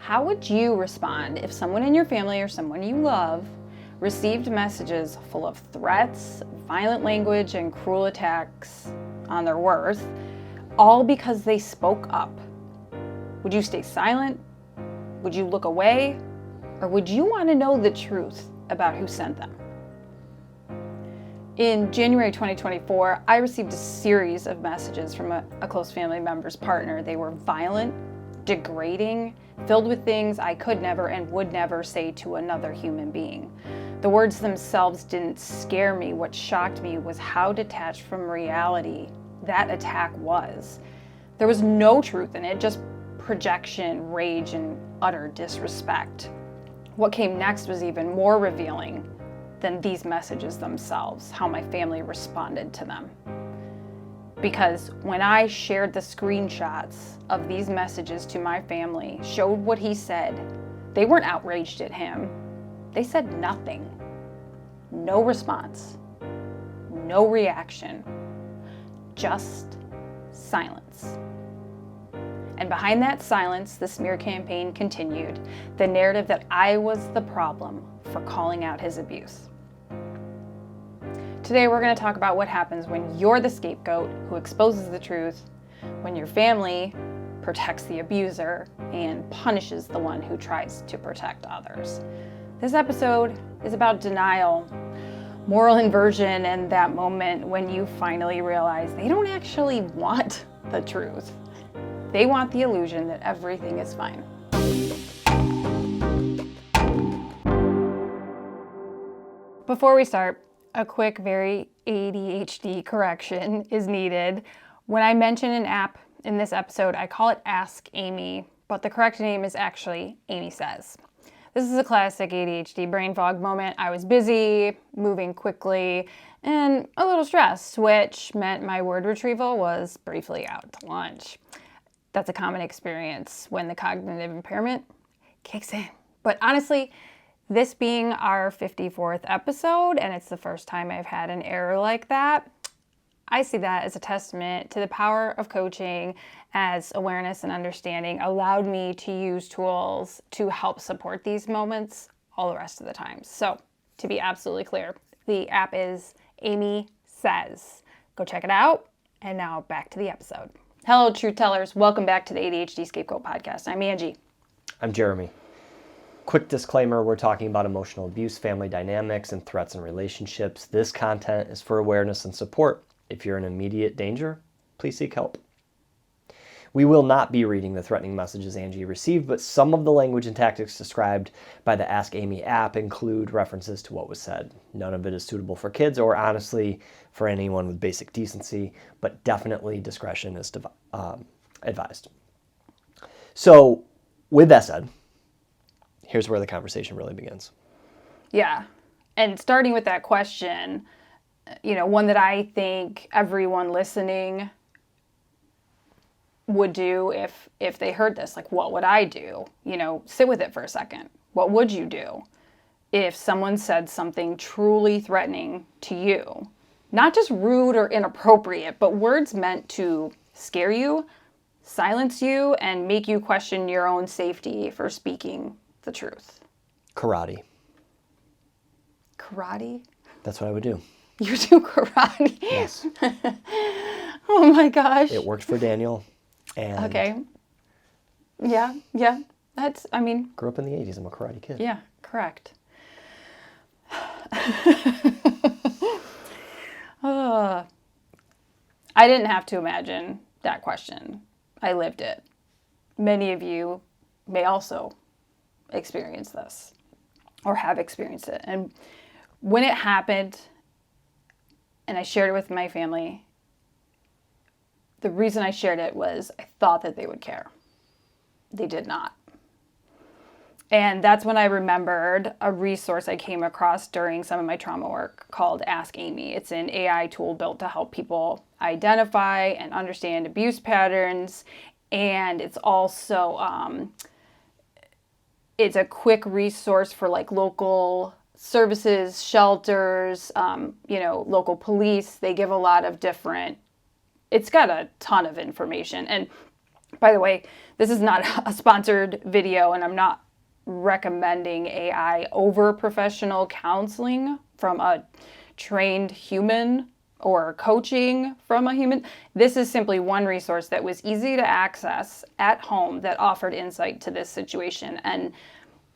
How would you respond if someone in your family or someone you love received messages full of threats, violent language, and cruel attacks on their worth, all because they spoke up? Would you stay silent? Would you look away? Or would you want to know the truth about who sent them? In January 2024, I received a series of messages from a close family member's partner. They were violent, degrading, filled with things I could never and would never say to another human being. The words themselves didn't scare me. What shocked me was how detached from reality that attack was. There was no truth in it, just projection, rage, and utter disrespect. What came next was even more revealing than these messages themselves, how my family responded to them. Because when I shared the screenshots of these messages to my family, showed what he said, they weren't outraged at him. They said nothing. No response. No reaction. Just silence. And behind that silence, the smear campaign continued, the narrative that I was the problem for calling out his abuse. Today we're going to talk about what happens when you're the scapegoat who exposes the truth, when your family protects the abuser and punishes the one who tries to protect others. This episode is about denial, moral inversion, and that moment when you finally realize they don't actually want the truth. They want the illusion that everything is fine. Before we start, a quick, very ADHD correction is needed. When I mention an app in this episode, I call it Ask Aimee, but the correct name is actually Aimee Says. This is a classic ADHD brain fog moment. I was busy, moving quickly, and a little stressed, which meant my word retrieval was briefly out to lunch. That's a common experience when the cognitive impairment kicks in. But honestly, this being our 54th episode, and it's the first time I've had an error like that, I see that as a testament to the power of coaching, as awareness and understanding allowed me to use tools to help support these moments all the rest of the time. So, to be absolutely clear, the app is Aimee Says. Go check it out, and now back to the episode. Hello, truth tellers. Welcome back to the ADHD Scapegoat podcast. I'm Angie. I'm Jeremy. Quick disclaimer, we're talking about emotional abuse, family dynamics, and threats in relationships. This content is for awareness and support. If you're in immediate danger, please seek help. We will not be reading the threatening messages Angie received, but some of the language and tactics described by the Ask Aimee app include references to what was said. None of it is suitable for kids or honestly for anyone with basic decency, but definitely discretion is advised. So with that said, here's where the conversation really begins. Yeah. And starting with that question, one that I think everyone listening would do if they heard this, like, what would I do? Sit with it for a second. What would you do if someone said something truly threatening to you? Not just rude or inappropriate, but words meant to scare you, silence you, and make you question your own safety for speaking the truth. Karate. Karate? That's what I would do. You do karate? Yes. Oh my gosh. It worked for Daniel. And okay. Yeah. Grew up in the 80s. I'm a karate kid. Yeah, correct. I didn't have to imagine that question. I lived it. Many of you may also experience this or have experienced it. And when it happened and I shared it with my family, the reason I shared it was I thought that they would care. They did not. And that's when I remembered a resource I came across during some of my trauma work called Ask Aimee. It's an AI tool built to help people identify and understand abuse patterns. And it's also, it's a quick resource for like local services, shelters, local police. They give a lot of different, it's got a ton of information. And By the way, this is not a sponsored video, and I'm not recommending AI over professional counseling from a trained human or coaching from a human. This is simply one resource that was easy to access at home that offered insight to this situation. And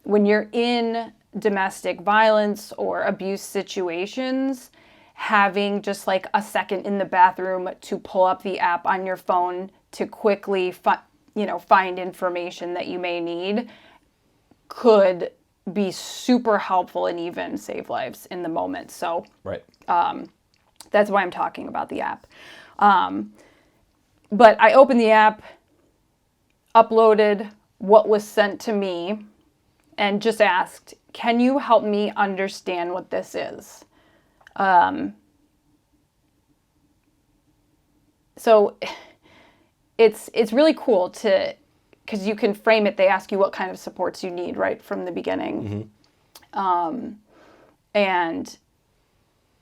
when you're in domestic violence or abuse situations, having just like a second in the bathroom to pull up the app on your phone to quickly find information that you may need could be super helpful and even save lives in the moment. So right. That's why I'm talking about the app. But I opened the app, uploaded what was sent to me, and just asked, can you help me understand what this is? So it's really cool because you can frame it. They ask you what kind of supports you need right from the beginning. Mm-hmm. And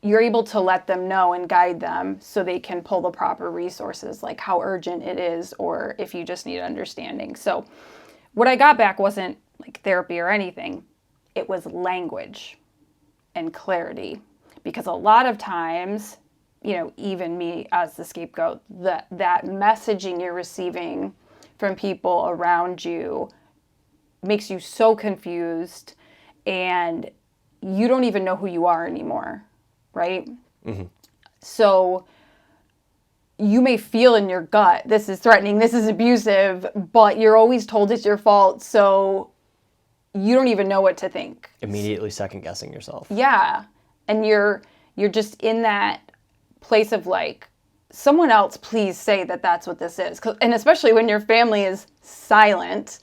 you're able to let them know and guide them so they can pull the proper resources, like how urgent it is, or if you just need understanding. So what I got back wasn't like therapy or anything. It was language and clarity. Because a lot of times, even me as the scapegoat, that messaging you're receiving from people around you makes you so confused and you don't even know who you are anymore, right? Mm-hmm. So you may feel in your gut, this is threatening, this is abusive, but you're always told it's your fault, so you don't even know what to think. Immediately second guessing yourself. Yeah. And you're just in that place of like, someone else please say that that's what this is. And especially when your family is silent,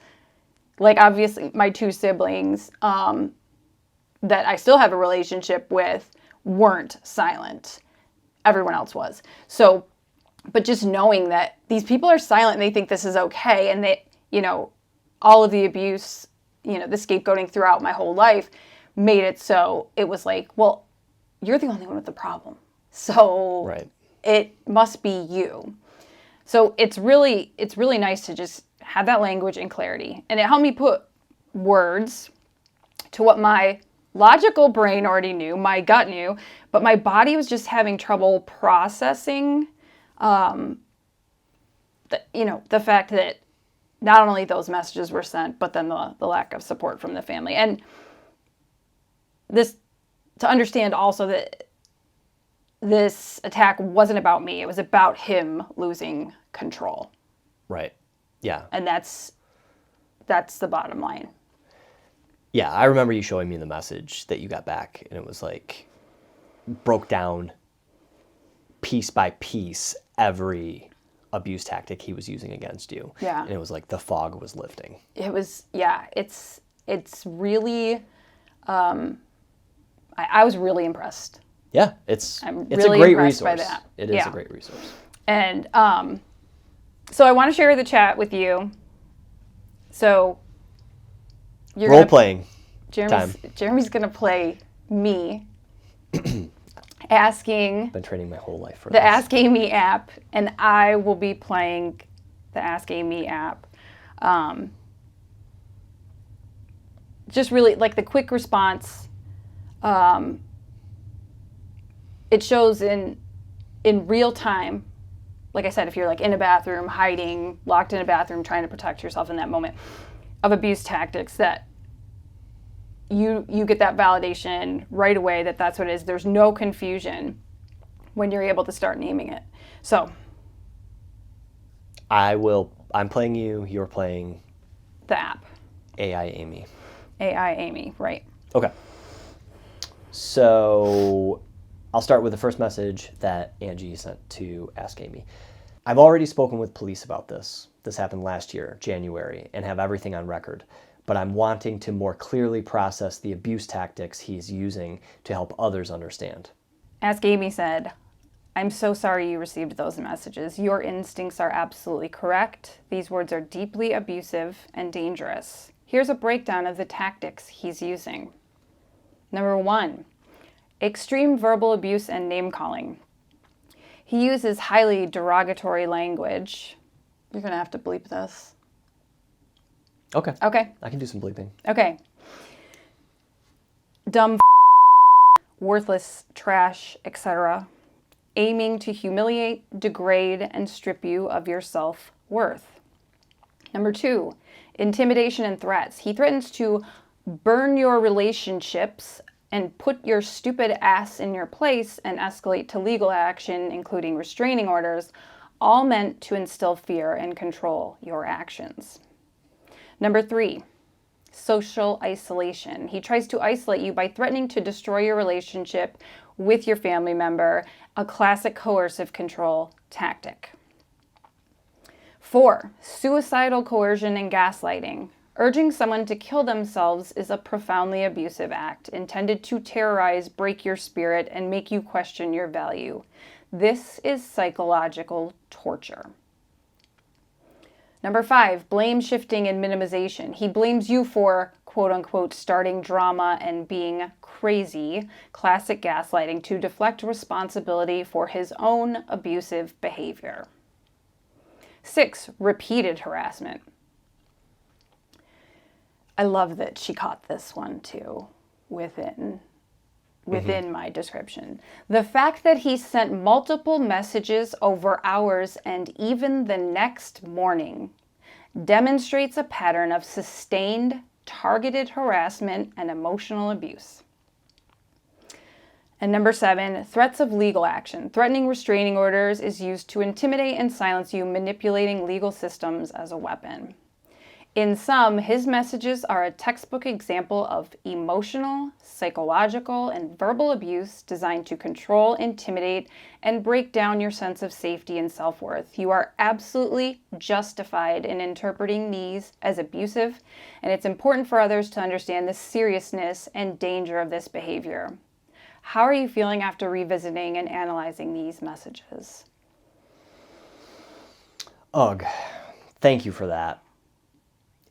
like obviously my two siblings that I still have a relationship with weren't silent. Everyone else was. So, but just knowing that these people are silent and they think this is okay, and they, all of the abuse, the scapegoating throughout my whole life made it so it was like, well, you're the only one with the problem. So right. It must be you. So it's really nice to just have that language and clarity. And it helped me put words to what my logical brain already knew, my gut knew, but my body was just having trouble processing the fact that not only those messages were sent, but then the lack of support from the family. And this, to understand also that this attack wasn't about me. It was about him losing control. Right. Yeah. And that's the bottom line. Yeah, I remember you showing me the message that you got back, and it was like broke down piece by piece every abuse tactic he was using against you. Yeah. And it was like the fog was lifting. It was, yeah, it's really, I was really impressed. Yeah, it's really a great impressed resource. by that. It is a great resource. And so I want to share the chat with you. So you're role playing. Jeremy's gonna play me asking. Been training my whole life for the this. Ask Aimee app, and I will be playing the Ask Aimee app. Just really like the quick response. It shows in real time. Like I said, if you're like in a bathroom, hiding, locked in a bathroom, trying to protect yourself in that moment of abuse tactics, that you get that validation right away that that's what it is. There's no confusion when you're able to start naming it. So I'm playing you, you're playing the app. AI Aimee. AI Aimee, right. Okay. So I'll start with the first message that Angie sent to Ask Aimee. I've already spoken with police about this. This happened last year, January, and have everything on record. But I'm wanting to more clearly process the abuse tactics he's using to help others understand. Ask Aimee said, I'm so sorry you received those messages. Your instincts are absolutely correct. These words are deeply abusive and dangerous. Here's a breakdown of the tactics he's using. Number 1, extreme verbal abuse and name calling. He uses highly derogatory language, You're going to have to bleep this. Okay. Okay. I can do some bleeping. Okay. Dumb, worthless, trash, etc. Aiming to humiliate, degrade, and strip you of your self-worth. Number 2, intimidation and threats. He threatens to burn your relationships and put your stupid ass in your place and escalate to legal action, including restraining orders, all meant to instill fear and control your actions. Number 3, social isolation. He tries to isolate you by threatening to destroy your relationship with your family member, a classic coercive control tactic. 4, suicidal coercion and gaslighting. Urging someone to kill themselves is a profoundly abusive act intended to terrorize, break your spirit, and make you question your value. This is psychological torture. Number 5, blame shifting and minimization. He blames you for, quote unquote, starting drama and being crazy, classic gaslighting, to deflect responsibility for his own abusive behavior. 6, repeated harassment. I love that she caught this one too within my description. The fact that he sent multiple messages over hours and even the next morning demonstrates a pattern of sustained, targeted harassment and emotional abuse. And number 7, threats of legal action. Threatening restraining orders is used to intimidate and silence you, manipulating legal systems as a weapon. In sum, his messages are a textbook example of emotional, psychological, and verbal abuse designed to control, intimidate, and break down your sense of safety and self-worth. You are absolutely justified in interpreting these as abusive, and it's important for others to understand the seriousness and danger of this behavior. How are you feeling after revisiting and analyzing these messages? Ugh, thank you for that.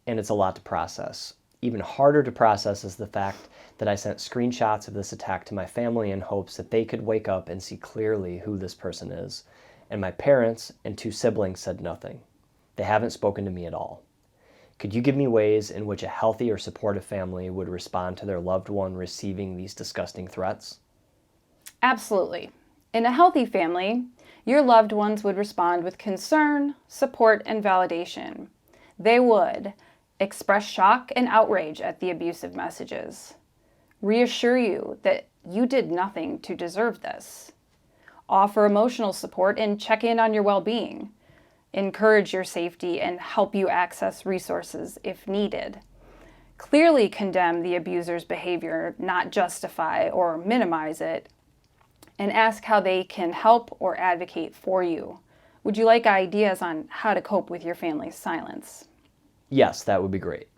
And it's a lot to process. Even harder to process is the fact that I sent screenshots of this attack to my family in hopes that they could wake up and see clearly who this person is. And my parents and 2 siblings said nothing. They haven't spoken to me at all. Could you give me ways in which a healthy or supportive family would respond to their loved one receiving these disgusting threats? Absolutely. In a healthy family, your loved ones would respond with concern, support, and validation. They would express shock and outrage at the abusive messages, reassure you that you did nothing to deserve this, offer emotional support and check in on your well-being, encourage your safety, and help you access resources if needed. Clearly condemn the abuser's behavior, not justify or minimize it, and ask how they can help or advocate for you. Would you like ideas on how to cope with your family's silence? Yes, that would be great.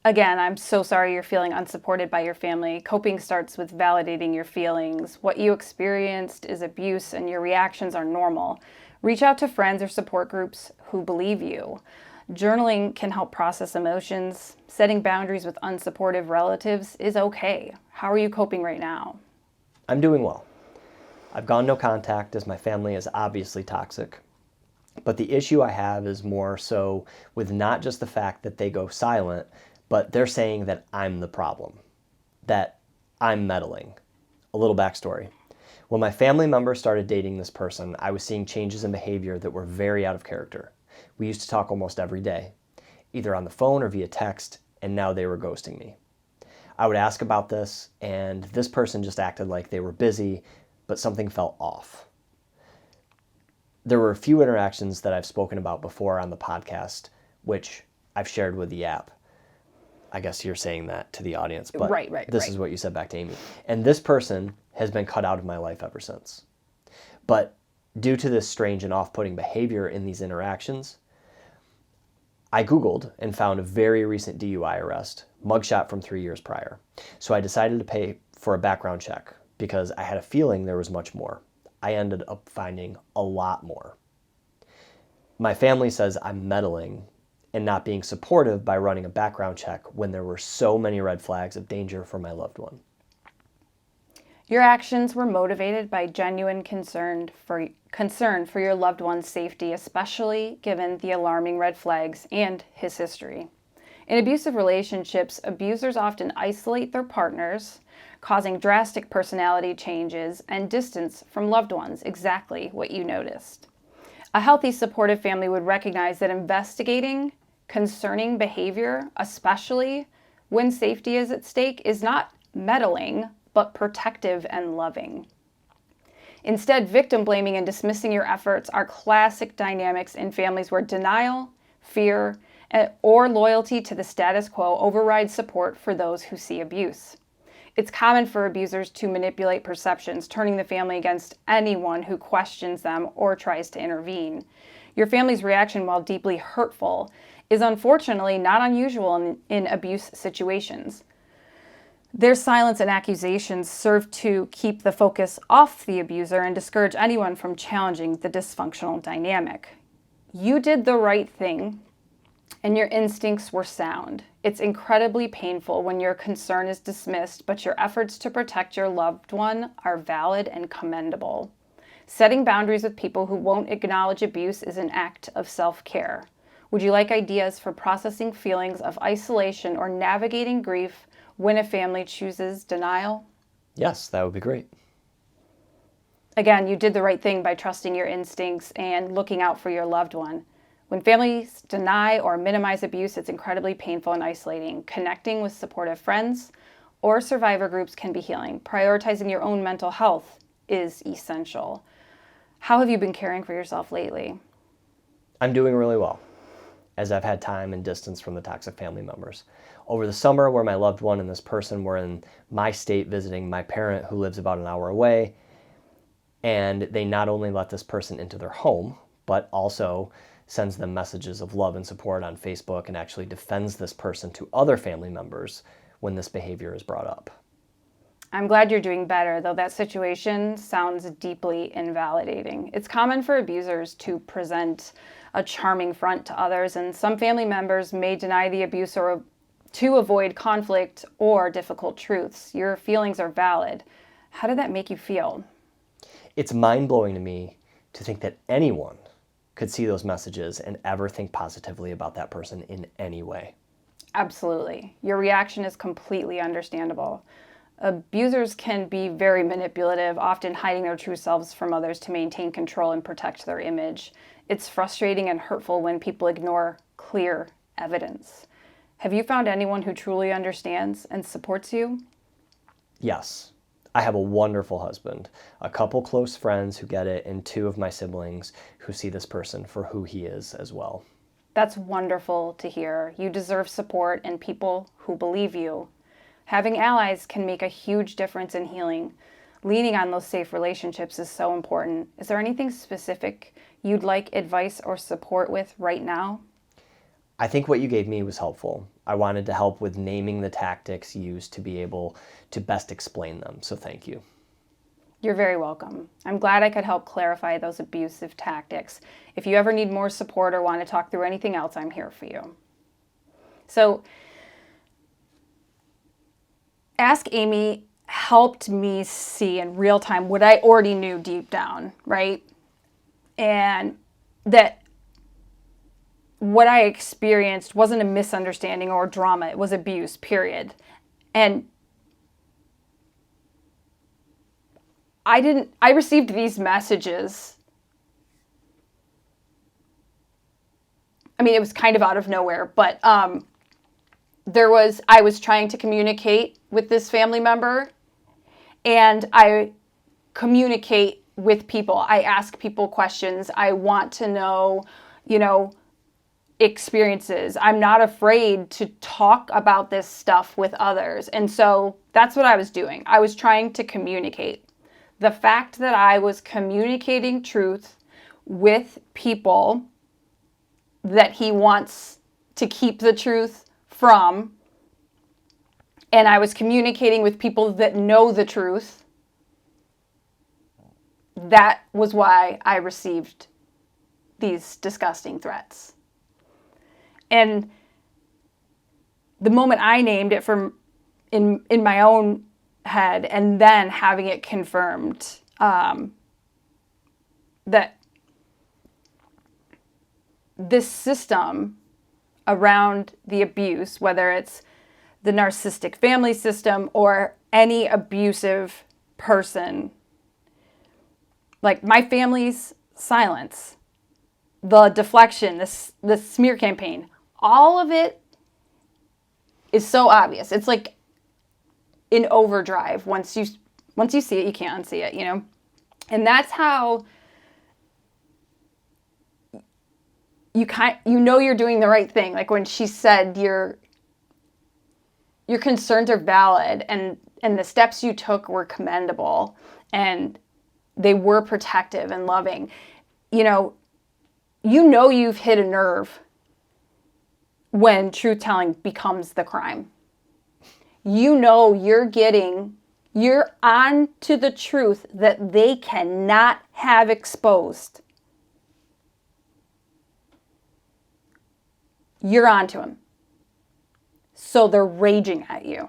Again, I'm so sorry you're feeling unsupported by your family. Coping starts with validating your feelings. What you experienced is abuse and your reactions are normal. Reach out to friends or support groups who believe you. Journaling can help process emotions. Setting boundaries with unsupportive relatives is okay. How are you coping right now? I'm doing well. I've gone no contact as my family is obviously toxic. But the issue I have is more so with not just the fact that they go silent, but they're saying that I'm the problem, that I'm meddling. A little backstory. When my family member started dating this person, I was seeing changes in behavior that were very out of character. We used to talk almost every day, either on the phone or via text, and now they were ghosting me. I would ask about this, and this person just acted like they were busy, but something felt off. There were a few interactions that I've spoken about before on the podcast, which I've shared with the app. I guess you're saying that to the audience, but this is what you said back to Amy. And this person has been cut out of my life ever since. But due to this strange and off-putting behavior in these interactions, I Googled and found a very recent DUI arrest, mugshot from 3 years prior. So I decided to pay for a background check because I had a feeling there was much more. I ended up finding a lot more. My family says I'm meddling and not being supportive by running a background check when there were so many red flags of danger for my loved one. Your actions were motivated by genuine concern for your loved one's safety, especially given the alarming red flags and his history. In abusive relationships, abusers often isolate their partners, causing drastic personality changes and distance from loved ones, exactly what you noticed. A healthy, supportive family would recognize that investigating concerning behavior, especially when safety is at stake, is not meddling, but protective and loving. Instead, victim blaming and dismissing your efforts are classic dynamics in families where denial, fear, or loyalty to the status quo override support for those who see abuse. It's common for abusers to manipulate perceptions, turning the family against anyone who questions them or tries to intervene. Your family's reaction, while deeply hurtful, is unfortunately not unusual in abuse situations. Their silence and accusations serve to keep the focus off the abuser and discourage anyone from challenging the dysfunctional dynamic. You did the right thing, and your instincts were sound. It's incredibly painful when your concern is dismissed, but your efforts to protect your loved one are valid and commendable. Setting boundaries with people who won't acknowledge abuse is an act of self-care. Would you like ideas for processing feelings of isolation or navigating grief when a family chooses denial? Yes, that would be great. Again, you did the right thing by trusting your instincts and looking out for your loved one. When families deny or minimize abuse, it's incredibly painful and isolating. Connecting with supportive friends or survivor groups can be healing. Prioritizing your own mental health is essential. How have you been caring for yourself lately? I'm doing really well, as I've had time and distance from the toxic family members. Over the summer, where my loved one and this person were in my state visiting my parent who lives about an hour away, and they not only let this person into their home, but also sends them messages of love and support on Facebook and actually defends this person to other family members when this behavior is brought up. I'm glad you're doing better, though that situation sounds deeply invalidating. It's common for abusers to present a charming front to others, and some family members may deny the abuse or to avoid conflict or difficult truths. Your feelings are valid. How did that make you feel? It's mind-blowing to me to think that anyone could see those messages and ever think positively about that person in any way. Absolutely. Your reaction is completely understandable. Abusers can be very manipulative, often hiding their true selves from others to maintain control and protect their image. It's frustrating and hurtful when people ignore clear evidence. Have you found anyone who truly understands and supports you? Yes. I have a wonderful husband, a couple close friends who get it, and 2 of my siblings who see this person for who he is as well. That's wonderful to hear. You deserve support and people who believe you. Having allies can make a huge difference in healing. Leaning on those safe relationships is so important. Is there anything specific you'd like advice or support with right now? I think what you gave me was helpful. I wanted to help with naming the tactics used to be able to best explain them, so thank you. You're very welcome. I'm glad I could help clarify those abusive tactics. If you ever need more support or want to talk through anything else, I'm here for you. So, Ask Aimee helped me see in real time what I already knew deep down, right? And that what I experienced wasn't a misunderstanding or drama. It was abuse, period. And I received these messages. I mean, it was kind of out of nowhere, but I was trying to communicate with this family member, and I communicate with people. I ask people questions. I want to know, experiences. I'm not afraid to talk about this stuff with others. And so that's what I was doing. I was trying to communicate. The fact that I was communicating truth with people that he wants to keep the truth from, and I was communicating with people that know the truth, that was why I received these disgusting threats. And the moment I named it in my own head and then having it confirmed that this system around the abuse, whether it's the narcissistic family system or any abusive person, like my family's silence, the deflection, the smear campaign, all of it is so obvious. It's like in overdrive. Once you see it, you can't unsee it, you know? And that's how you know you're doing the right thing. Like when she said your concerns are valid and the steps you took were commendable and they were protective and loving. You know you've hit a nerve when truth-telling becomes the crime. You know you're on to the truth that they cannot have exposed. You're on to them. So they're raging at you.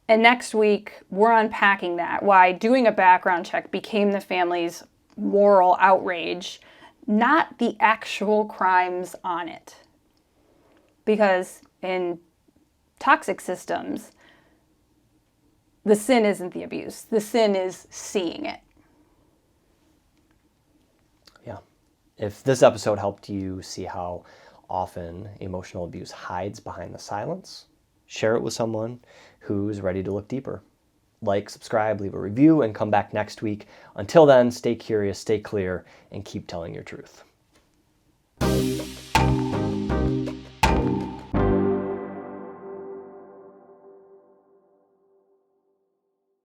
And next week, we're unpacking that, why doing a background check became the family's moral outrage, not the actual crimes on it. Because in toxic systems, the sin isn't the abuse. The sin is seeing it. Yeah. If this episode helped you see how often emotional abuse hides behind the silence, share it with someone who's ready to look deeper. Like, subscribe, leave a review, and come back next week. Until then, stay curious, stay clear, and keep telling your truth.